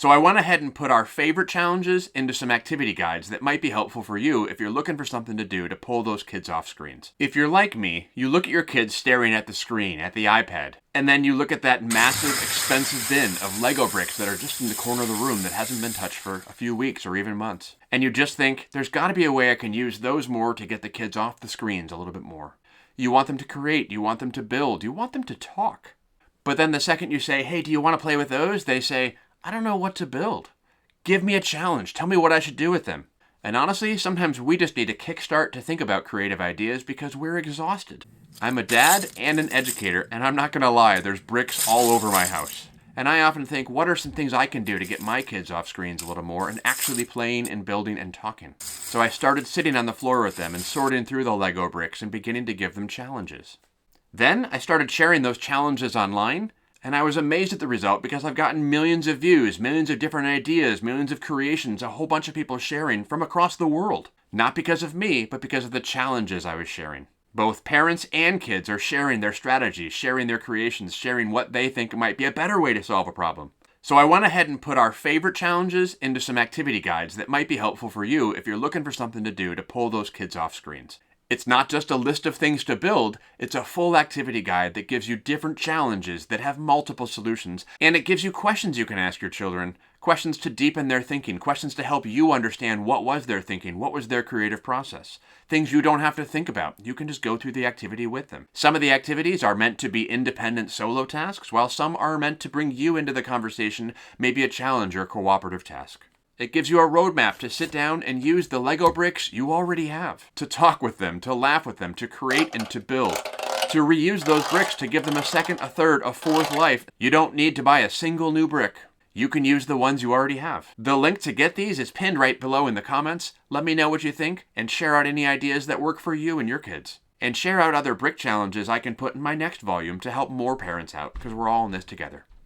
So I went ahead and put our favorite challenges into some activity guides that might be helpful for you if you're looking for something to do to pull those kids off screens. If you're like me, you look at your kids staring at the screen, at the iPad, and then you look at that massive, expensive bin of Lego bricks that are just in the corner of the room that hasn't been touched for a few weeks or even months. And you just think, there's got to be a way I can use those more to get the kids off the screens a little bit more. You want them to create, you want them to build, you want them to talk. But then the second you say, hey, do you want to play with those? They say, I don't know what to build. Give me a challenge. Tell me what I should do with them. And honestly, sometimes we just need a kickstart to think about creative ideas because we're exhausted. I'm a dad and an educator, and I'm not going to lie, there's bricks all over my house. And I often think, what are some things I can do to get my kids off screens a little more and actually playing and building and talking? So I started sitting on the floor with them and sorting through the Lego bricks and beginning to give them challenges. Then I started sharing those challenges online, and I was amazed at the result because I've gotten millions of views, millions of different ideas, millions of creations, a whole bunch of people sharing from across the world. Not because of me, but because of the challenges I was sharing. Both parents and kids are sharing their strategies, sharing their creations, sharing what they think might be a better way to solve a problem. So I went ahead and put our favorite challenges into some activity guides that might be helpful for you if you're looking for something to do to pull those kids off screens. It's not just a list of things to build, it's a full activity guide that gives you different challenges that have multiple solutions, and it gives you questions you can ask your children, questions to deepen their thinking, questions to help you understand what was their thinking, what was their creative process. Things you don't have to think about. You can just go through the activity with them. Some of the activities are meant to be independent solo tasks, while some are meant to bring you into the conversation, maybe a challenge or cooperative task. It gives you a roadmap to sit down and use the Lego bricks you already have, to talk with them, to laugh with them, to create and to build, to reuse those bricks to give them a second, a third, a fourth life. You don't need to buy a single new brick. You can use the ones you already have. The link to get these is pinned right below in the comments. Let me know what you think and share out any ideas that work for you and your kids. And share out other brick challenges I can put in my next volume to help more parents out because we're all in this together.